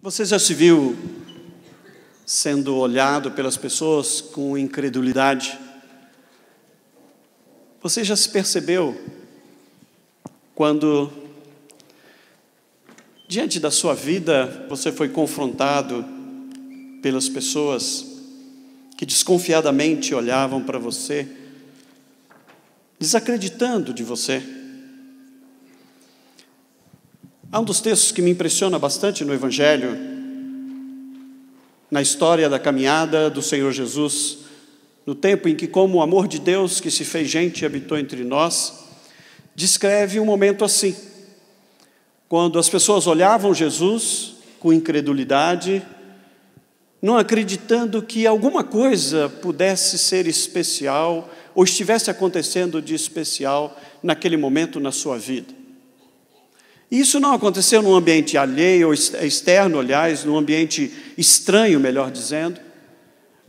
Você já se viu sendo olhado pelas pessoas com incredulidade? Você já se percebeu quando, diante da sua vida, você foi confrontado pelas pessoas que desconfiadamente olhavam para você, desacreditando de você? Há um dos textos que me impressiona bastante no Evangelho, na história da caminhada do Senhor Jesus, no tempo em que, como o amor de Deus que se fez gente e habitou entre nós, descreve um momento assim, quando as pessoas olhavam Jesus com incredulidade, não acreditando que alguma coisa pudesse ser especial ou estivesse acontecendo de especial naquele momento na sua vida. E isso não aconteceu num ambiente alheio ou externo, aliás, num ambiente estranho, melhor dizendo,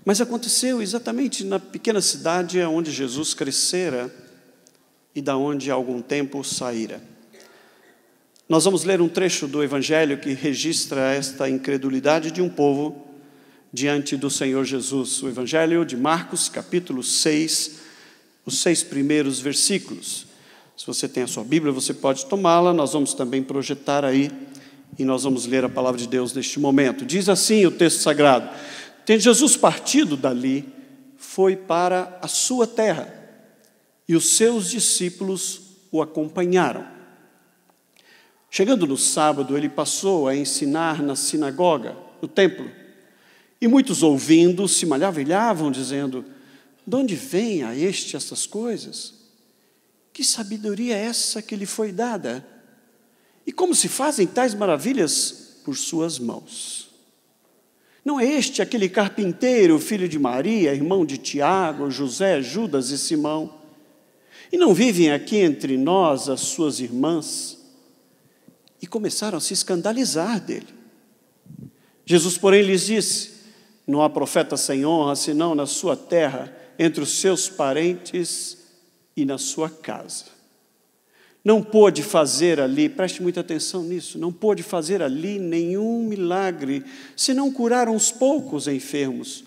mas aconteceu exatamente na pequena cidade onde Jesus crescera e da onde há algum tempo saíra. Nós vamos ler um trecho do Evangelho que registra esta incredulidade de um povo diante do Senhor Jesus. O Evangelho de Marcos, capítulo 6, os 6 primeiros versículos. Se você tem a sua Bíblia, você pode tomá-la, nós vamos também projetar aí, e nós vamos ler a palavra de Deus neste momento. Diz assim o texto sagrado: tendo Jesus partido dali, foi para a sua terra, e os seus discípulos o acompanharam. Chegando no sábado, ele passou a ensinar na sinagoga, no templo, e muitos ouvindo se maravilhavam, dizendo: de onde vem a este essas coisas? Que sabedoria é essa que lhe foi dada? E como se fazem tais maravilhas por suas mãos? Não é este aquele carpinteiro, filho de Maria, irmão de Tiago, José, Judas e Simão? E não vivem aqui entre nós as suas irmãs? E começaram a se escandalizar dele. Jesus, porém, lhes disse: não há profeta sem honra, senão na sua terra, entre os seus parentes e na sua casa. Não pôde fazer ali, preste muita atenção nisso, não pôde fazer ali nenhum milagre, senão curar uns poucos enfermos,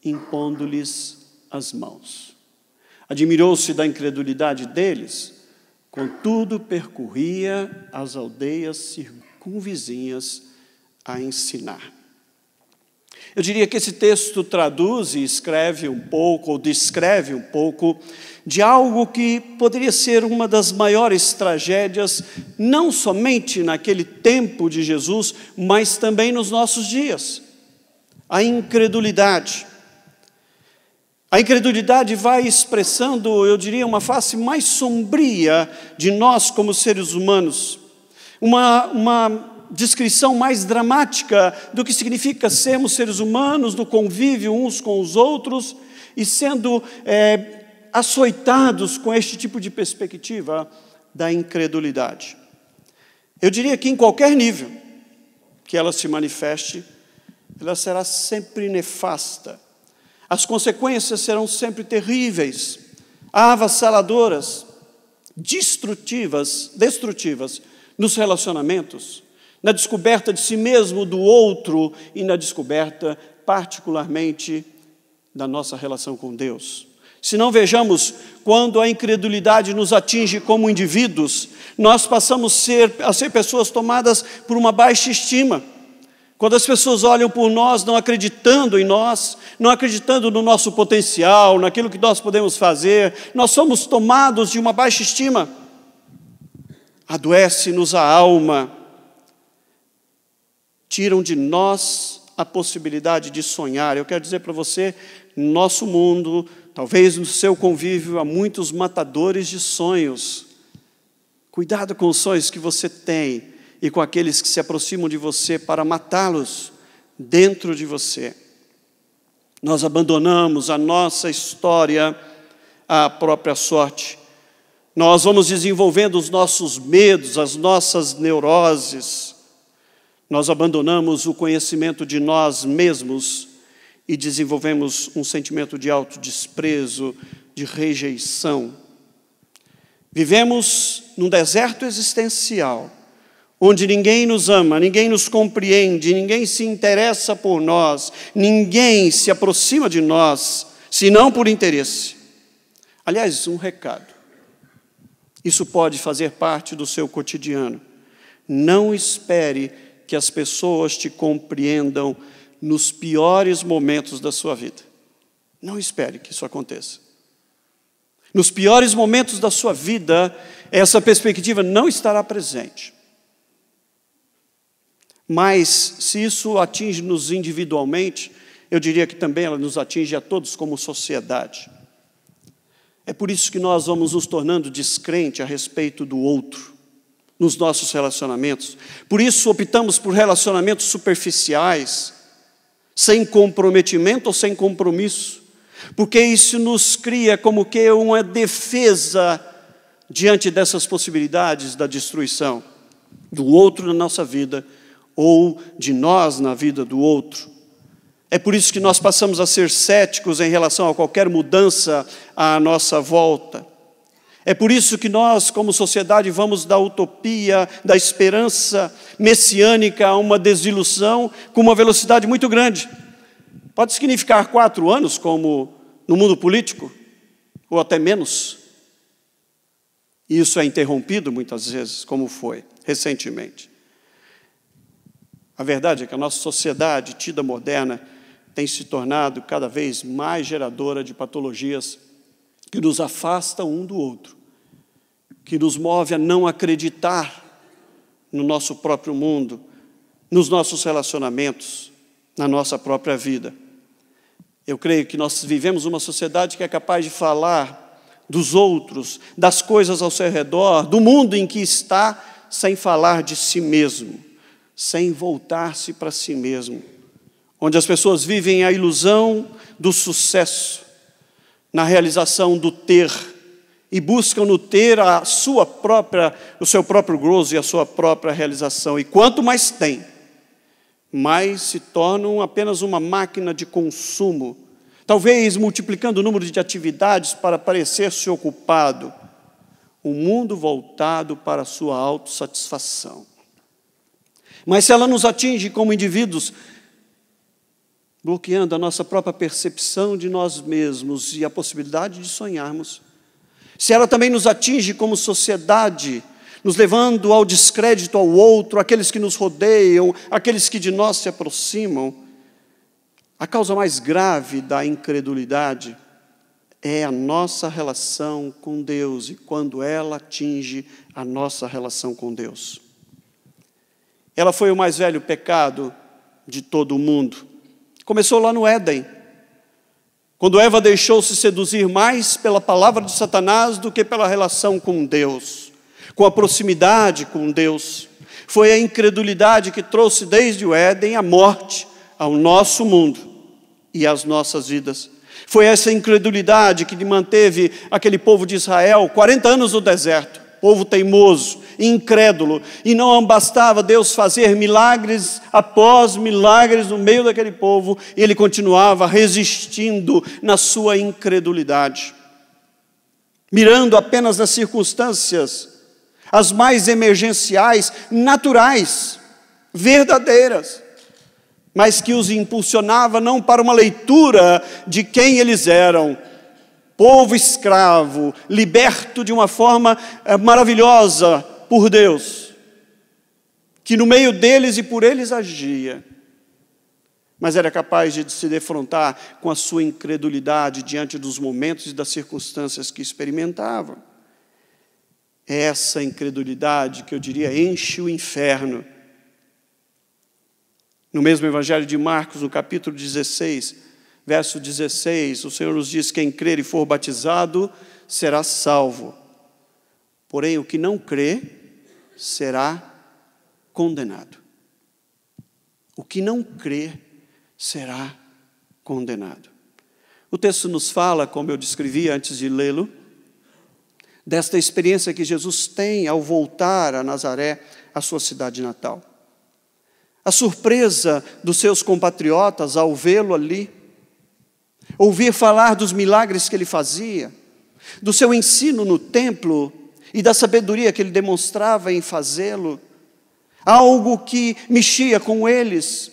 impondo-lhes as mãos. Admirou-se da incredulidade deles, contudo percorria as aldeias circunvizinhas a ensinar. Eu diria que esse texto traduz e escreve um pouco, ou descreve um pouco, de algo que poderia ser uma das maiores tragédias, não somente naquele tempo de Jesus, mas também nos nossos dias. A incredulidade. A incredulidade vai expressando, eu diria, uma face mais sombria de nós como seres humanos. Uma descrição mais dramática do que significa sermos seres humanos, no convívio uns com os outros, e sendo açoitados com este tipo de perspectiva da incredulidade. Eu diria que em qualquer nível que ela se manifeste, ela será sempre nefasta. As consequências serão sempre terríveis, avassaladoras, destrutivas nos relacionamentos, na descoberta de si mesmo, do outro, e na descoberta, particularmente, da nossa relação com Deus. Se não vejamos, quando a incredulidade nos atinge como indivíduos, nós passamos a ser pessoas tomadas por uma baixa estima. Quando as pessoas olham por nós, não acreditando em nós, não acreditando no nosso potencial, naquilo que nós podemos fazer, nós somos tomados de uma baixa estima. Adoece-nos a alma. Tiram de nós a possibilidade de sonhar. Eu quero dizer para você, no nosso mundo, talvez no seu convívio, há muitos matadores de sonhos. Cuidado com os sonhos que você tem e com aqueles que se aproximam de você para matá-los dentro de você. Nós abandonamos a nossa história à própria sorte. Nós vamos desenvolvendo os nossos medos, as nossas neuroses. Nós abandonamos o conhecimento de nós mesmos e desenvolvemos um sentimento de autodesprezo, de rejeição. Vivemos num deserto existencial, onde ninguém nos ama, ninguém nos compreende, ninguém se interessa por nós, ninguém se aproxima de nós, senão por interesse. Aliás, um recado. Isso pode fazer parte do seu cotidiano. Não espere que as pessoas te compreendam nos piores momentos da sua vida. Não espere que isso aconteça. Nos piores momentos da sua vida, essa perspectiva não estará presente. Mas, se isso atinge-nos individualmente, eu diria que também ela nos atinge a todos como sociedade. É por isso que nós vamos nos tornando descrentes a respeito do outro, nos nossos relacionamentos. Por isso optamos por relacionamentos superficiais, sem comprometimento ou sem compromisso, porque isso nos cria como que uma defesa diante dessas possibilidades da destruição do outro na nossa vida, ou de nós na vida do outro. É por isso que nós passamos a ser céticos em relação a qualquer mudança à nossa volta. É por isso que nós, como sociedade, vamos da utopia, da esperança messiânica a uma desilusão com uma velocidade muito grande. Pode significar 4 anos, como no mundo político, ou até menos. E isso é interrompido muitas vezes, como foi recentemente. A verdade é que a nossa sociedade, tida moderna, tem se tornado cada vez mais geradora de patologias que nos afastam um do outro, que nos move a não acreditar no nosso próprio mundo, nos nossos relacionamentos, na nossa própria vida. Eu creio que nós vivemos uma sociedade que é capaz de falar dos outros, das coisas ao seu redor, do mundo em que está, sem falar de si mesmo, sem voltar-se para si mesmo, onde as pessoas vivem a ilusão do sucesso, na realização do ter, e buscam no ter o seu próprio gozo e a sua própria realização. E quanto mais tem, mais se tornam apenas uma máquina de consumo, talvez multiplicando o número de atividades para parecer-se ocupado, um mundo voltado para a sua autossatisfação. Mas se ela nos atinge como indivíduos, bloqueando a nossa própria percepção de nós mesmos e a possibilidade de sonharmos, se ela também nos atinge como sociedade, nos levando ao descrédito ao outro, aqueles que nos rodeiam, aqueles que de nós se aproximam, a causa mais grave da incredulidade é a nossa relação com Deus, e quando ela atinge a nossa relação com Deus. Ela foi o mais velho pecado de todo o mundo. Começou lá no Éden, quando Eva deixou-se seduzir mais pela palavra de Satanás do que pela relação com Deus, com a proximidade com Deus. Foi a incredulidade que trouxe desde o Éden a morte ao nosso mundo e às nossas vidas. Foi essa incredulidade que manteve aquele povo de Israel 40 anos no deserto, povo teimoso, incrédulo, e não bastava Deus fazer milagres após milagres no meio daquele povo, e ele continuava resistindo na sua incredulidade, mirando apenas nas circunstâncias, as mais emergenciais, naturais, verdadeiras, mas que os impulsionava não para uma leitura de quem eles eram, povo escravo, liberto de uma forma maravilhosa por Deus, que no meio deles e por eles agia, mas era capaz de se defrontar com a sua incredulidade diante dos momentos e das circunstâncias que experimentavam. Essa incredulidade, que eu diria, enche o inferno. No mesmo Evangelho de Marcos, no capítulo 16, verso 16, o Senhor nos diz: quem crer e for batizado será salvo, porém o que não crê será condenado. O que não crê será condenado. O texto nos fala, como eu descrevi antes de lê-lo, desta experiência que Jesus tem ao voltar a Nazaré, a sua cidade natal. A surpresa dos seus compatriotas ao vê-lo ali, ouvir falar dos milagres que ele fazia, do seu ensino no templo e da sabedoria que ele demonstrava em fazê-lo, algo que mexia com eles.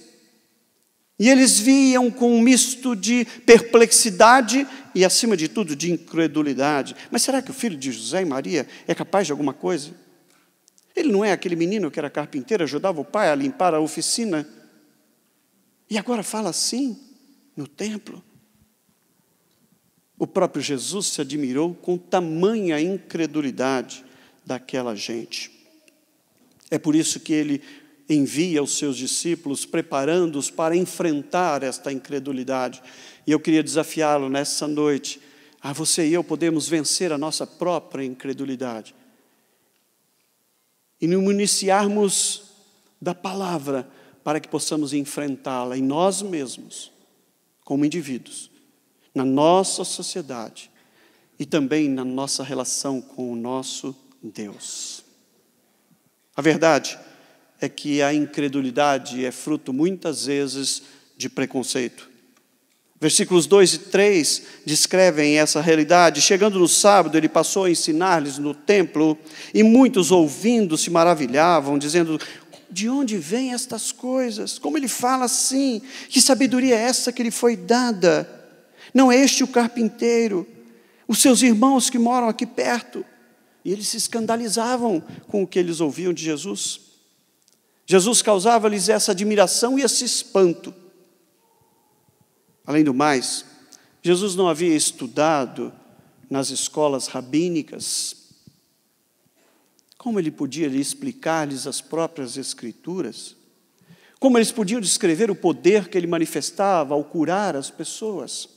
E eles viam com um misto de perplexidade e, acima de tudo, de incredulidade. Mas será que o filho de José e Maria é capaz de alguma coisa? Ele não é aquele menino que era carpinteiro, ajudava o pai a limpar a oficina? E agora fala assim, no templo? O próprio Jesus se admirou com tamanha incredulidade daquela gente. É por isso que ele envia os seus discípulos, preparando-os para enfrentar esta incredulidade. E eu queria desafiá-lo nessa noite, você e eu podemos vencer a nossa própria incredulidade. E nos municiarmos da palavra para que possamos enfrentá-la em nós mesmos, como indivíduos, na nossa sociedade e também na nossa relação com o nosso Deus. A verdade é que a incredulidade é fruto, muitas vezes, de preconceito. Versículos 2 e 3 descrevem essa realidade. Chegando no sábado, ele passou a ensinar-lhes no templo, e muitos, ouvindo, se maravilhavam, dizendo: de onde vêm estas coisas? Como ele fala assim? Que sabedoria é essa que lhe foi dada? Não é este o carpinteiro? Os seus irmãos que moram aqui perto? E eles se escandalizavam com o que eles ouviam de Jesus. Jesus causava-lhes essa admiração e esse espanto. Além do mais, Jesus não havia estudado nas escolas rabínicas. Como ele podia explicar-lhes as próprias Escrituras? Como eles podiam descrever o poder que ele manifestava ao curar as pessoas?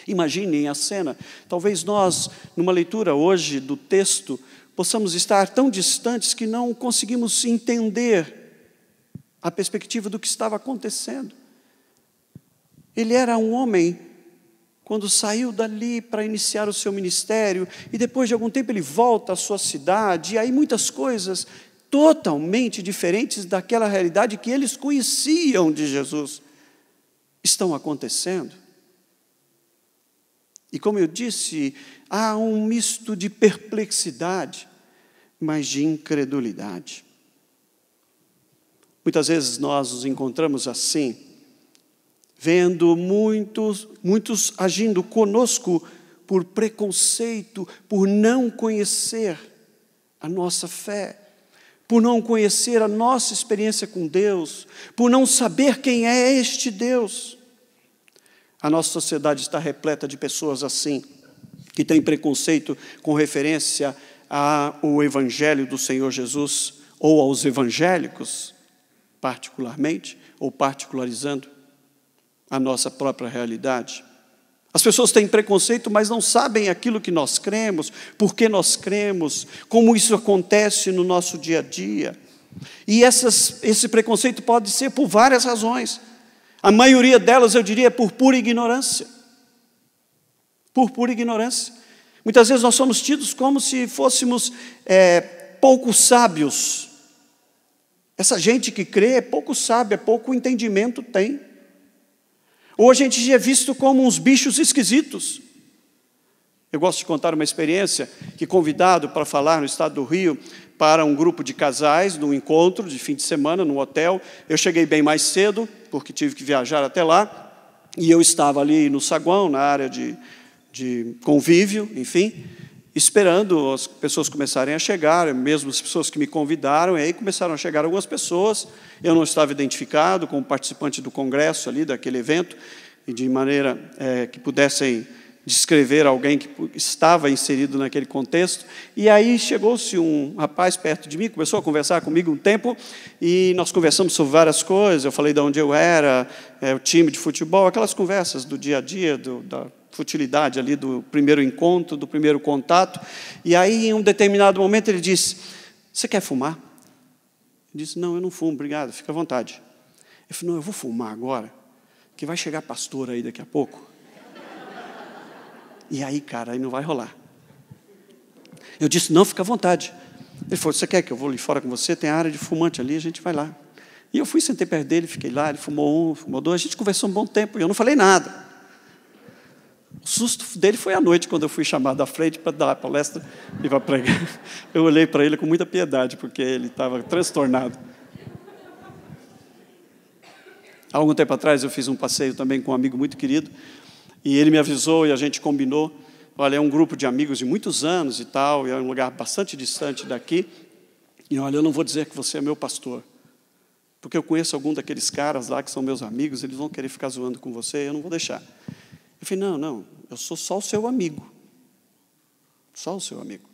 Imaginem a cena. Talvez nós, numa leitura hoje do texto, possamos estar tão distantes que não conseguimos entender a perspectiva do que estava acontecendo. Ele era um homem, quando saiu dali para iniciar o seu ministério, e depois de algum tempo ele volta à sua cidade, e aí muitas coisas totalmente diferentes daquela realidade que eles conheciam de Jesus estão acontecendo. E como eu disse, há um misto de perplexidade, mas de incredulidade. Muitas vezes nós nos encontramos assim, vendo muitos agindo conosco por preconceito, por não conhecer a nossa fé, por não conhecer a nossa experiência com Deus, por não saber quem é este Deus. A nossa sociedade está repleta de pessoas assim, que têm preconceito com referência ao Evangelho do Senhor Jesus, ou aos evangélicos, particularmente, ou particularizando a nossa própria realidade. As pessoas têm preconceito, mas não sabem aquilo que nós cremos, por que nós cremos, como isso acontece no nosso dia a dia. E esse preconceito pode ser por várias razões. A maioria delas, eu diria, é por pura ignorância. Por pura ignorância. Muitas vezes nós somos tidos como se fôssemos pouco sábios. Essa gente que crê é pouco sábia, pouco entendimento tem. Ou a gente é visto como uns bichos esquisitos. Eu gosto de contar uma experiência que, convidado para falar no estado do Rio, para um grupo de casais, num encontro de fim de semana, num hotel. Eu cheguei bem mais cedo, porque tive que viajar até lá, e eu estava ali no saguão, na área de convívio, enfim, esperando as pessoas começarem a chegar, mesmo as pessoas que me convidaram, e aí começaram a chegar algumas pessoas. Eu não estava identificado como participante do congresso ali, daquele evento, e de maneira que pudessem descrever alguém que estava inserido naquele contexto. E aí chegou-se um rapaz perto de mim, começou a conversar comigo um tempo, e nós conversamos sobre várias coisas. Eu falei de onde eu era, o time de futebol, aquelas conversas do dia a dia, da futilidade ali do primeiro encontro, do primeiro contato. E aí, em um determinado momento, ele disse: você quer fumar? Eu disse: não, eu não fumo, obrigado, fica à vontade. Ele falou: não, eu vou fumar agora, que vai chegar pastor aí daqui a pouco. E aí, cara, aí não vai rolar. Eu disse: não, fica à vontade. Ele falou: você quer que eu vou ali fora com você? Tem a área de fumante ali, a gente vai lá. E eu fui, sentei perto dele, fiquei lá, ele fumou um, fumou dois, a gente conversou um bom tempo, e eu não falei nada. O susto dele foi à noite, quando eu fui chamado à frente para dar a palestra e para pregar. Eu olhei para ele com muita piedade, porque ele estava transtornado. Há algum tempo atrás eu fiz um passeio também com um amigo muito querido, e ele me avisou e a gente combinou. Olha, é um grupo de amigos de muitos anos e tal, e é um lugar bastante distante daqui. E olha, eu não vou dizer que você é meu pastor, porque eu conheço algum daqueles caras lá que são meus amigos, eles vão querer ficar zoando com você, eu não vou deixar. Eu falei, não, eu sou só o seu amigo. Só o seu amigo.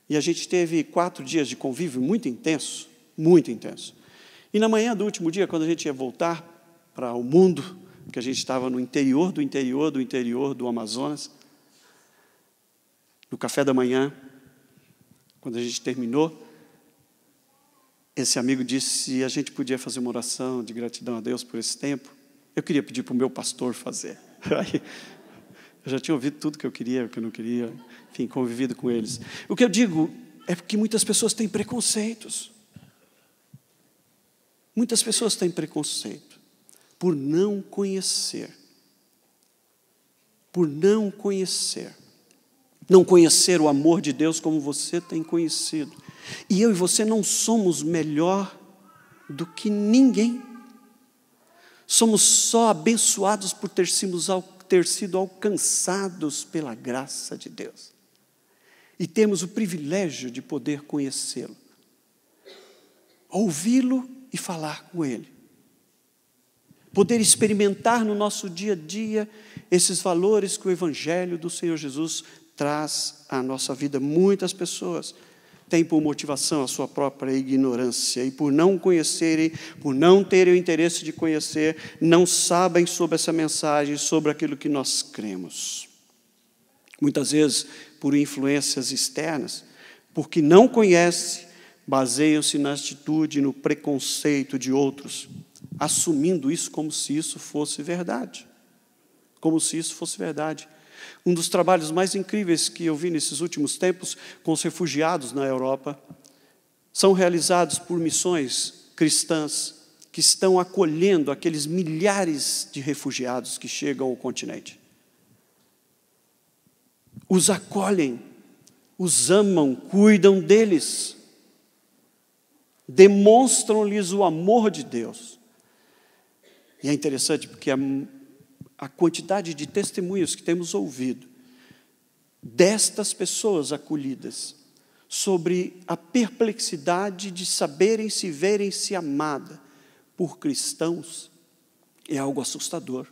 E a gente teve 4 dias de convívio muito intenso, muito intenso. E na manhã do último dia, quando a gente ia voltar para o mundo, porque a gente estava no interior do Amazonas, no café da manhã, quando a gente terminou, esse amigo disse se a gente podia fazer uma oração de gratidão a Deus por esse tempo. Eu queria pedir para o meu pastor fazer. Eu já tinha ouvido tudo que eu queria, o que eu não queria, enfim, convivido com eles. O que eu digo é que muitas pessoas têm preconceitos. Muitas pessoas têm preconceito por não conhecer. Por não conhecer. Não conhecer o amor de Deus como você tem conhecido. E eu e você não somos melhor do que ninguém. Somos só abençoados por ter sido alcançados pela graça de Deus. E temos o privilégio de poder conhecê-lo, ouvi-lo e falar com ele. Poder experimentar no nosso dia a dia esses valores que o Evangelho do Senhor Jesus traz à nossa vida. Muitas pessoas têm por motivação a sua própria ignorância, e por não conhecerem, por não terem o interesse de conhecer, não sabem sobre essa mensagem, sobre aquilo que nós cremos. Muitas vezes, por influências externas, porque não conhecem, baseiam-se na atitude, no preconceito de outros, assumindo isso como se isso fosse verdade. Como se isso fosse verdade. Um dos trabalhos mais incríveis que eu vi nesses últimos tempos com os refugiados na Europa são realizados por missões cristãs que estão acolhendo aqueles milhares de refugiados que chegam ao continente. Os acolhem, os amam, cuidam deles, demonstram-lhes o amor de Deus. E é interessante porque a quantidade de testemunhos que temos ouvido destas pessoas acolhidas sobre a perplexidade de saberem se verem-se amada por cristãos é algo assustador.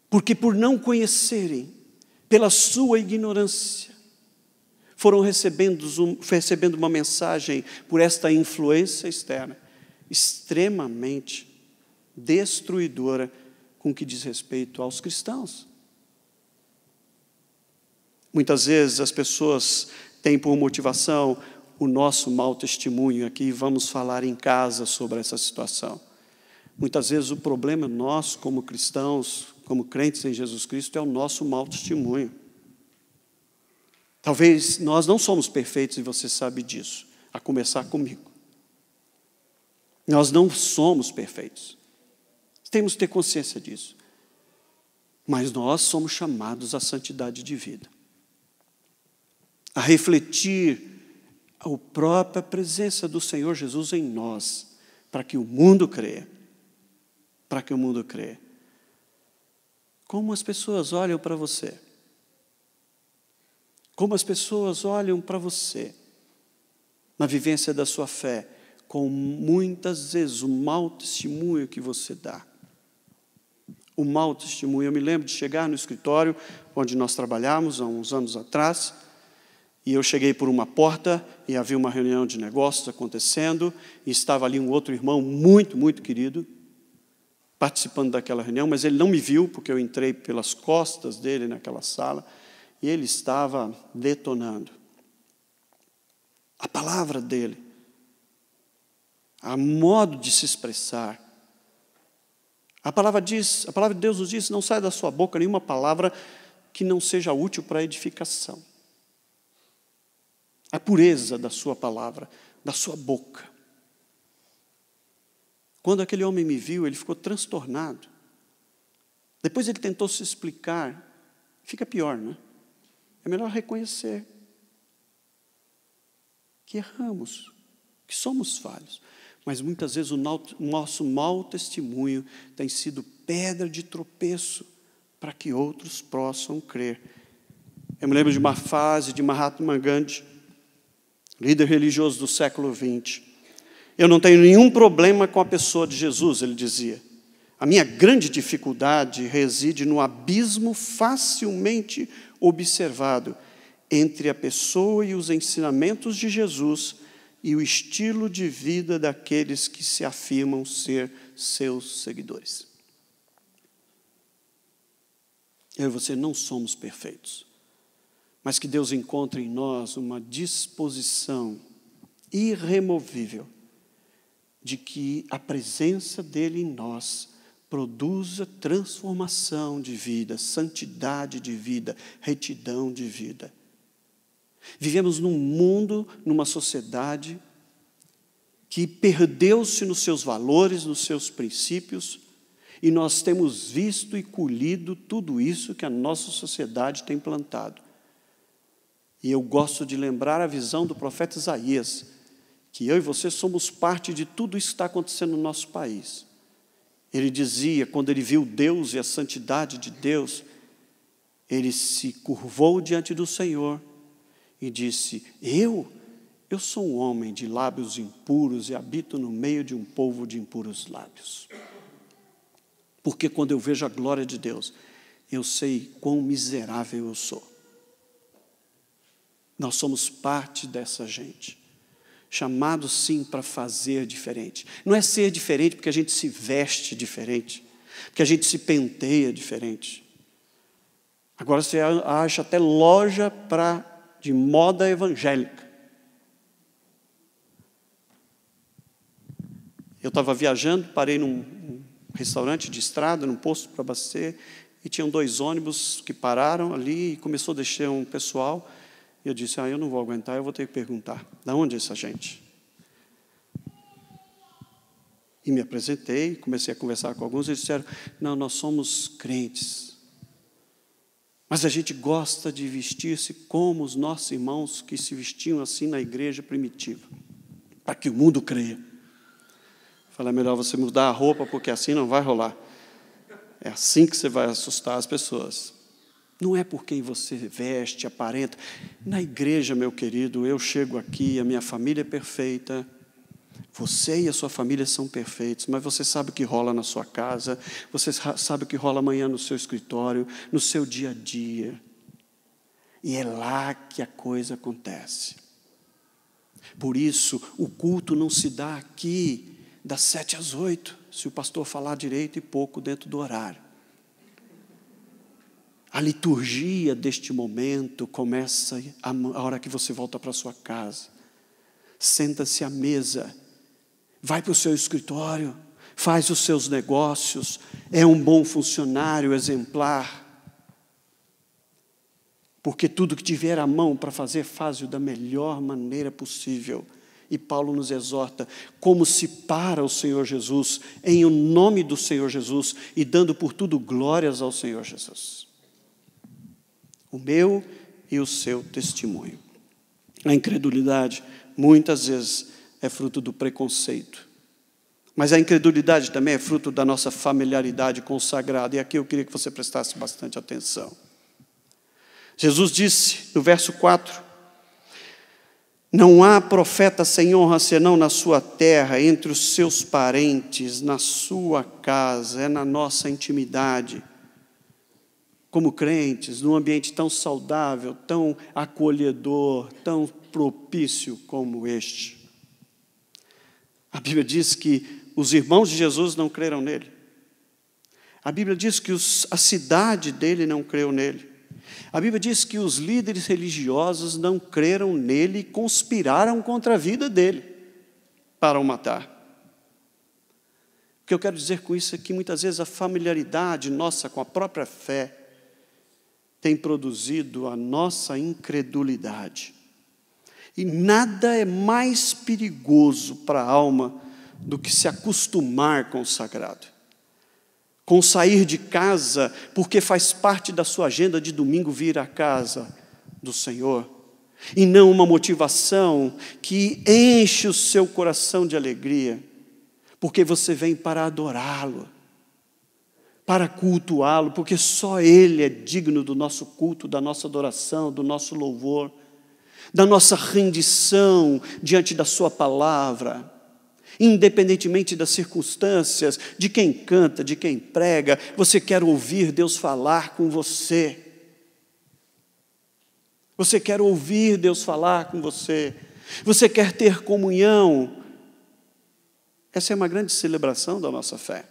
Porque por não conhecerem, pela sua ignorância, foram recebendo uma mensagem por esta influência externa extremamente destruidora com o que diz respeito aos cristãos. Muitas vezes as pessoas têm por motivação o nosso mau testemunho. Aqui vamos falar em casa sobre essa situação. Muitas vezes o problema nosso como cristãos, como crentes em Jesus Cristo, é o nosso mau testemunho. Talvez nós não somos perfeitos e você sabe disso, a começar comigo. Nós não somos perfeitos. Temos que ter consciência disso. Mas nós somos chamados à santidade de vida. A refletir a própria presença do Senhor Jesus em nós, para que o mundo creia. Para que o mundo creia. Como as pessoas olham para você. Como as pessoas olham para você, na vivência da sua fé, com muitas vezes o mau testemunho que você dá. O mau testemunho. Eu me lembro de chegar no escritório onde nós trabalhávamos há uns anos atrás, e eu cheguei por uma porta e havia uma reunião de negócios acontecendo, e estava ali um outro irmão muito, muito querido, participando daquela reunião, mas ele não me viu, porque eu entrei pelas costas dele naquela sala, e ele estava detonando. A palavra dele, a modo de se expressar. A palavra de Deus nos diz, não sai da sua boca nenhuma palavra que não seja útil para a edificação. A pureza da sua palavra, da sua boca. Quando aquele homem me viu, ele ficou transtornado. Depois ele tentou se explicar. Fica pior, né? É melhor reconhecer que erramos, que somos falhos. Mas muitas vezes o nosso mau testemunho tem sido pedra de tropeço para que outros possam crer. Eu me lembro de uma frase de Mahatma Gandhi, líder religioso do século XX. Eu não tenho nenhum problema com a pessoa de Jesus, ele dizia. A minha grande dificuldade reside no abismo facilmente observado entre a pessoa e os ensinamentos de Jesus e o estilo de vida daqueles que se afirmam ser seus seguidores. Eu e você não somos perfeitos, mas que Deus encontre em nós uma disposição irremovível de que a presença dele em nós produza transformação de vida, santidade de vida, retidão de vida. Vivemos num mundo, numa sociedade que perdeu-se nos seus valores, nos seus princípios, e nós temos visto e colhido tudo isso que a nossa sociedade tem plantado. E eu gosto de lembrar a visão do profeta Isaías, que eu e você somos parte de tudo isso que está acontecendo no nosso país. Ele dizia, quando ele viu Deus e a santidade de Deus, ele se curvou diante do Senhor e disse, eu sou um homem de lábios impuros e habito no meio de um povo de impuros lábios. Porque quando eu vejo a glória de Deus, eu sei quão miserável eu sou. Nós somos parte dessa gente. Chamados sim para fazer diferente. Não é ser diferente porque a gente se veste diferente, porque a gente se penteia diferente. Agora você acha até loja de moda evangélica. Eu estava viajando, parei num restaurante de estrada, num posto para abastecer, e tinham 2 ônibus que pararam ali e começou a descer um pessoal. E eu disse, eu não vou aguentar, eu vou ter que perguntar, de onde é essa gente? E me apresentei, comecei a conversar com alguns, eles disseram, não, nós somos crentes, mas a gente gosta de vestir-se como os nossos irmãos que se vestiam assim na igreja primitiva, para que o mundo creia. Falei, é melhor você mudar a roupa, porque assim não vai rolar. É assim que você vai assustar as pessoas. Não é por quem você veste, aparenta. Na igreja, meu querido, eu chego aqui, a minha família é perfeita, você e a sua família são perfeitos, mas você sabe o que rola na sua casa, você sabe o que rola amanhã no seu escritório, no seu dia a dia. E é lá que a coisa acontece. Por isso, o culto não se dá aqui das 7 às 8, se o pastor falar direito e pouco dentro do horário. A liturgia deste momento começa a hora que você volta para a sua casa. Senta-se à mesa, vai para o seu escritório, faz os seus negócios, é um bom funcionário exemplar. Porque tudo que tiver à mão para fazer, faz-o da melhor maneira possível. E Paulo nos exorta, como se para o Senhor Jesus, em o nome do Senhor Jesus, e dando por tudo glórias ao Senhor Jesus. O meu e o seu testemunho. A incredulidade, muitas vezes, é fruto do preconceito. Mas a incredulidade também é fruto da nossa familiaridade com o sagrado. E aqui eu queria que você prestasse bastante atenção. Jesus disse, no verso 4, não há profeta sem honra senão na sua terra, entre os seus parentes, na sua casa, é na nossa intimidade. Como crentes, num ambiente tão saudável, tão acolhedor, tão propício como este. A Bíblia diz que os irmãos de Jesus não creram nele. A Bíblia diz que a cidade dele não creu nele. A Bíblia diz que os líderes religiosos não creram nele e conspiraram contra a vida dele para o matar. O que eu quero dizer com isso é que muitas vezes a familiaridade nossa com a própria fé tem produzido a nossa incredulidade. E nada é mais perigoso para a alma do que se acostumar com o sagrado. com sair de casa, porque faz parte da sua agenda de domingo vir à casa do Senhor, e não uma motivação que enche o seu coração de alegria, porque você vem para adorá-lo, para cultuá-lo, porque só Ele é digno do nosso culto, da nossa adoração, do nosso louvor, da nossa rendição diante da sua palavra, independentemente das circunstâncias, de quem canta, de quem prega, você quer ouvir Deus falar com você. Você quer ouvir Deus falar com você. Você quer ter comunhão. Essa é uma grande celebração da nossa fé.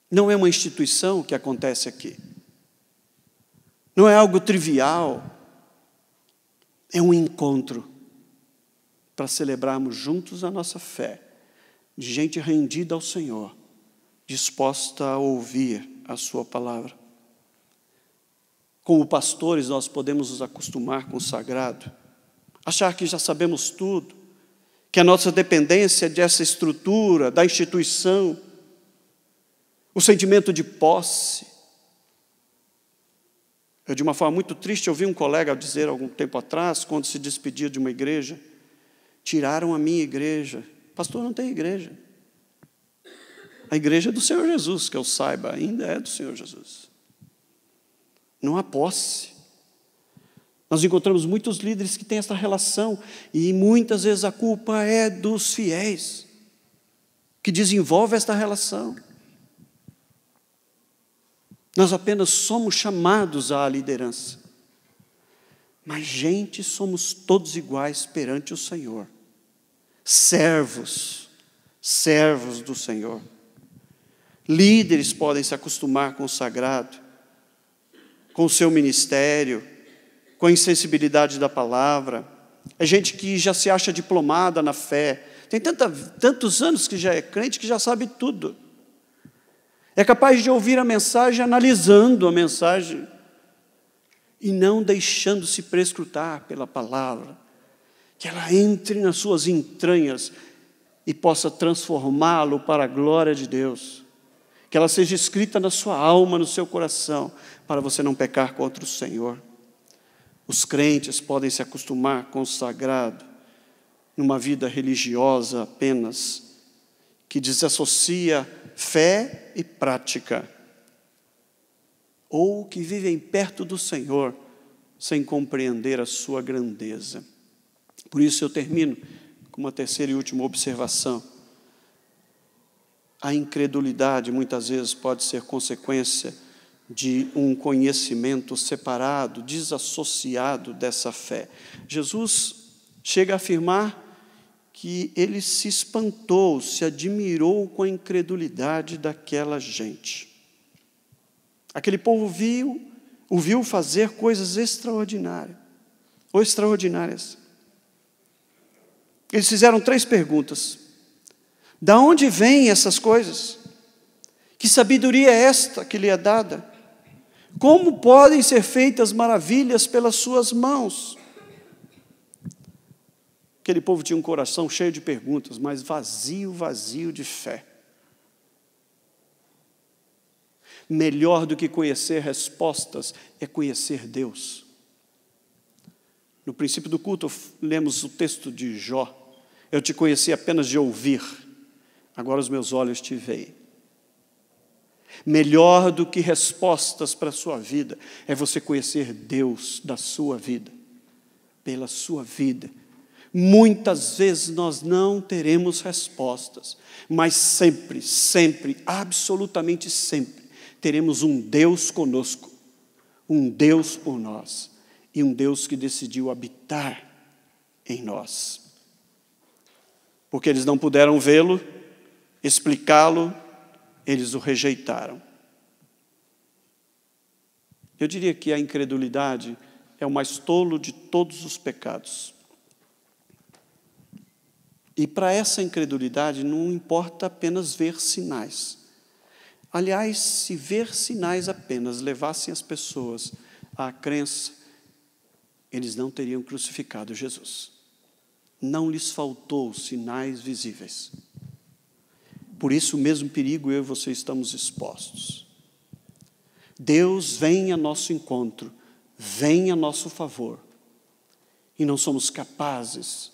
Não é uma instituição que acontece aqui. Não é algo trivial. É um encontro para celebrarmos juntos a nossa fé, de gente rendida ao Senhor, disposta a ouvir a sua palavra. Como pastores, nós podemos nos acostumar com o sagrado, achar que já sabemos tudo, que a nossa dependência dessa estrutura, da instituição, o sentimento de posse. Eu, de uma forma muito triste, ouvi um colega dizer algum tempo atrás, quando se despedia de uma igreja: tiraram a minha igreja. Pastor, não tem igreja. A igreja é do Senhor Jesus, que eu saiba, ainda é do Senhor Jesus. Não há posse. Nós encontramos muitos líderes que têm essa relação, e muitas vezes a culpa é dos fiéis, que desenvolvem esta relação. Nós apenas somos chamados à liderança. Mas, gente, somos todos iguais perante o Senhor. Servos do Senhor. Líderes podem se acostumar com o sagrado, com o seu ministério, com a insensibilidade da palavra. É gente que já se acha diplomada na fé. Tem tantos anos que já é crente que já sabe tudo. É capaz de ouvir a mensagem analisando a mensagem e não deixando-se prescrutar pela palavra, que ela entre nas suas entranhas e possa transformá-lo para a glória de Deus, que ela seja escrita na sua alma, no seu coração, para você não pecar contra o Senhor. Os crentes podem se acostumar com o sagrado numa vida religiosa apenas, que desassocia fé e prática, ou que vivem perto do Senhor sem compreender a sua grandeza. Por isso eu termino com uma terceira e última observação. A incredulidade muitas vezes pode ser consequência de um conhecimento separado, desassociado dessa fé. Jesus chega a afirmar que ele se espantou, se admirou com a incredulidade daquela gente. Aquele povo o viu fazer coisas extraordinárias. Eles fizeram 3 perguntas. Da onde vêm essas coisas? Que sabedoria é esta que lhe é dada? Como podem ser feitas maravilhas pelas suas mãos? Aquele povo tinha um coração cheio de perguntas, mas vazio de fé. Melhor do que conhecer respostas é conhecer Deus. No princípio do culto, lemos o texto de Jó. Eu te conheci apenas de ouvir, agora os meus olhos te veem. Melhor do que respostas para a sua vida é você conhecer Deus da sua vida, pela sua vida. Muitas vezes nós não teremos respostas, mas sempre, absolutamente sempre, teremos um Deus conosco, um Deus por nós, e um Deus que decidiu habitar em nós. Porque eles não puderam vê-lo, explicá-lo, eles o rejeitaram. Eu diria que a incredulidade é o mais tolo de todos os pecados. E para essa incredulidade não importa apenas ver sinais. Aliás, se ver sinais apenas levassem as pessoas à crença, eles não teriam crucificado Jesus. Não lhes faltou sinais visíveis. Por isso o mesmo perigo eu e você estamos expostos. Deus vem a nosso encontro, vem a nosso favor, e não somos capazes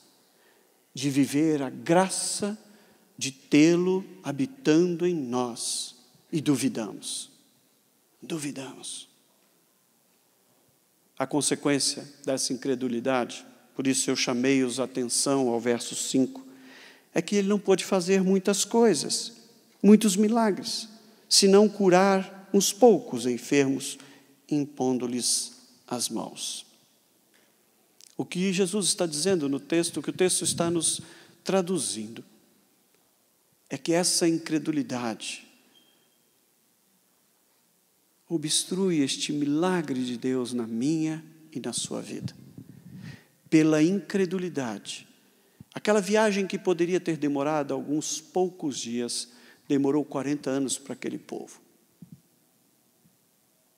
de viver a graça de tê-lo habitando em nós, e duvidamos. A consequência dessa incredulidade, por isso eu chamei-os a atenção ao verso 5, é que ele não pôde fazer muitas coisas, muitos milagres, senão curar uns poucos enfermos, impondo-lhes as mãos. O que Jesus está dizendo no texto, o que o texto está nos traduzindo, é que essa incredulidade obstrui este milagre de Deus na minha e na sua vida. Pela incredulidade, aquela viagem que poderia ter demorado alguns poucos dias, demorou 40 anos para aquele povo.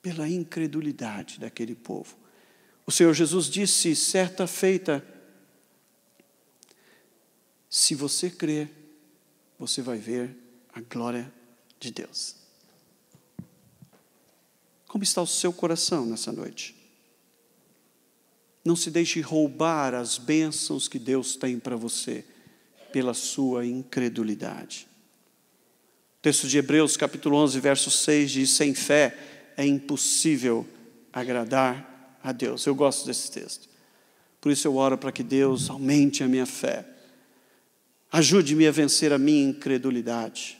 Pela incredulidade daquele povo. O Senhor Jesus disse, certa feita, se você crer, você vai ver a glória de Deus. Como está o seu coração nessa noite? Não se deixe roubar as bênçãos que Deus tem para você pela sua incredulidade. O texto de Hebreus, capítulo 11, verso 6, diz, sem fé é impossível agradar a Deus. Eu gosto desse texto. Por isso eu oro para que Deus aumente a minha fé. Ajude-me a vencer a minha incredulidade.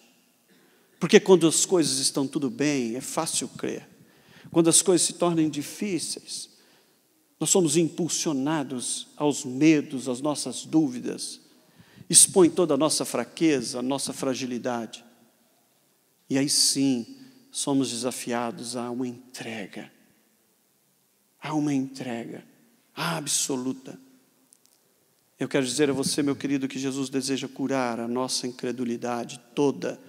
Porque quando as coisas estão tudo bem, é fácil crer. Quando as coisas se tornam difíceis, nós somos impulsionados aos medos, às nossas dúvidas. Expõe toda a nossa fraqueza, a nossa fragilidade. E aí sim, somos desafiados a uma entrega. A uma entrega absoluta. Eu quero dizer a você, meu querido, que Jesus deseja curar a nossa incredulidade toda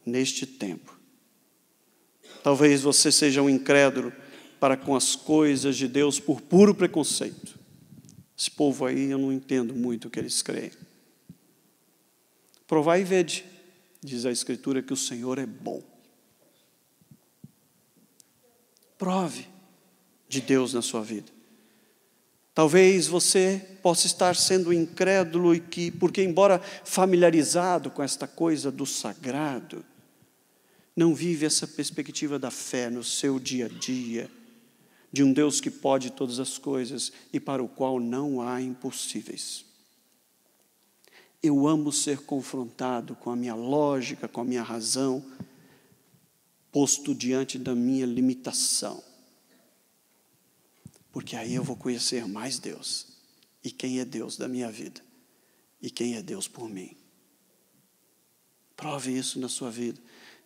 neste tempo. Talvez você seja um incrédulo para com as coisas de Deus por puro preconceito. Esse povo aí, eu não entendo muito o que eles creem. Provai e vede, diz a Escritura, que o Senhor é bom. Prove de Deus na sua vida. Talvez você possa estar sendo incrédulo porque embora familiarizado com esta coisa do sagrado, não vive essa perspectiva da fé no seu dia a dia, de um Deus que pode todas as coisas e para o qual não há impossíveis. Eu amo ser confrontado com a minha lógica, com a minha razão, posto diante da minha limitação. Porque aí eu vou conhecer mais Deus. E quem é Deus da minha vida. E quem é Deus por mim. Prove isso na sua vida.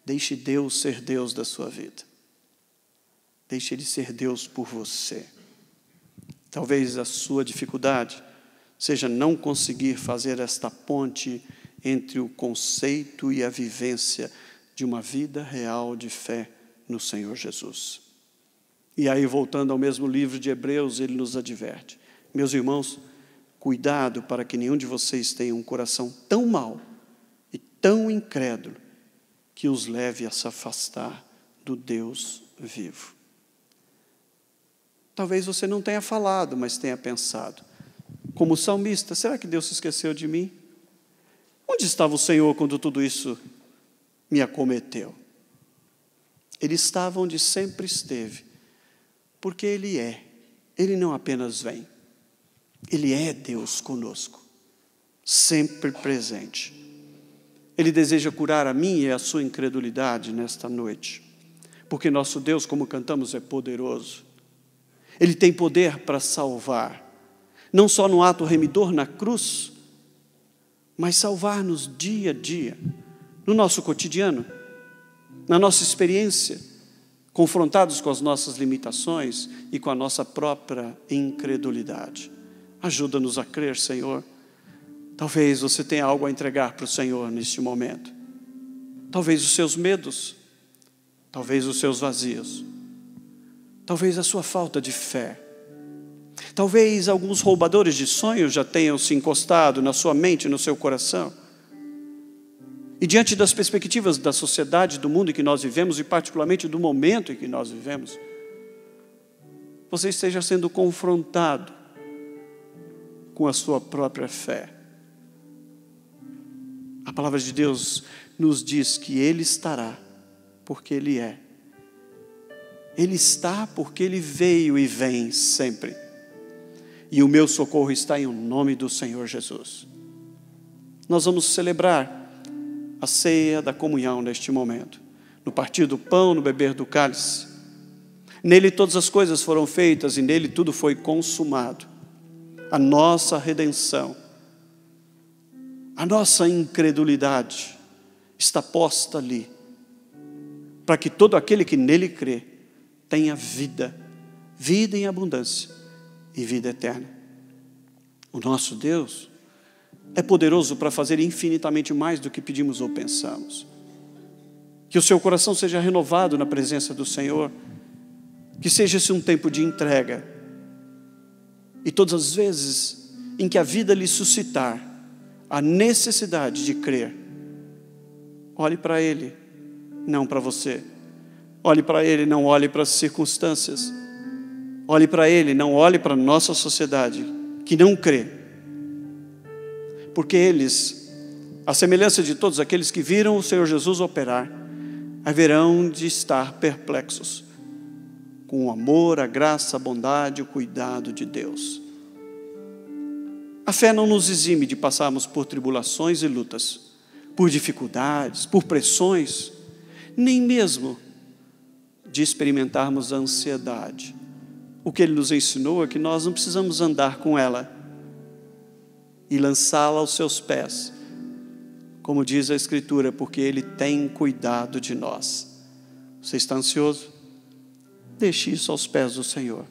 Deixe Deus ser Deus da sua vida. Deixe Ele ser Deus por você. Talvez a sua dificuldade seja não conseguir fazer esta ponte entre o conceito e a vivência de uma vida real de fé no Senhor Jesus. E aí, voltando ao mesmo livro de Hebreus, ele nos adverte. Meus irmãos, cuidado para que nenhum de vocês tenha um coração tão mau e tão incrédulo que os leve a se afastar do Deus vivo. Talvez você não tenha falado, mas tenha pensado. Como salmista, será que Deus se esqueceu de mim? Onde estava o Senhor quando tudo isso me acometeu? Ele estava onde sempre esteve, porque Ele não apenas vem, Ele é Deus conosco, sempre presente. Ele deseja curar a minha e a sua incredulidade nesta noite, porque nosso Deus, como cantamos, é poderoso. Ele tem poder para salvar, não só no ato remidor na cruz, mas salvar-nos dia a dia, no nosso cotidiano, na nossa experiência, confrontados com as nossas limitações e com a nossa própria incredulidade. Ajuda-nos a crer, Senhor. Talvez você tenha algo a entregar para o Senhor neste momento. Talvez os seus medos, talvez os seus vazios, talvez a sua falta de fé. Talvez alguns roubadores de sonhos já tenham se encostado na sua mente, no seu coração. E diante das perspectivas da sociedade, do mundo em que nós vivemos, e particularmente do momento em que nós vivemos, você esteja sendo confrontado com a sua própria fé. A palavra de Deus nos diz que Ele estará, porque Ele é. Ele está porque Ele veio e vem sempre. E o meu socorro está em nome do Senhor Jesus. Nós vamos celebrar a ceia da comunhão neste momento. No partir do pão, no beber do cálice. Nele todas as coisas foram feitas e nele tudo foi consumado. A nossa redenção, a nossa incredulidade está posta ali, para que todo aquele que nele crê tenha vida, vida em abundância e vida eterna. O nosso Deus é poderoso para fazer infinitamente mais do que pedimos ou pensamos. Que o seu coração seja renovado na presença do Senhor, que seja esse um tempo de entrega, e todas as vezes em que a vida lhe suscitar a necessidade de crer, olhe para Ele, não para você. Olhe para Ele, não olhe para as circunstâncias. Olhe para Ele, não olhe para a nossa sociedade, que não crê. Porque eles, à semelhança de todos aqueles que viram o Senhor Jesus operar, haverão de estar perplexos com o amor, a graça, a bondade, o cuidado de Deus. A fé não nos exime de passarmos por tribulações e lutas, por dificuldades, por pressões, nem mesmo de experimentarmos a ansiedade. O que Ele nos ensinou é que nós não precisamos andar com ela e lançá-la aos seus pés, como diz a Escritura, porque Ele tem cuidado de nós. Você está ansioso? Deixe isso aos pés do Senhor.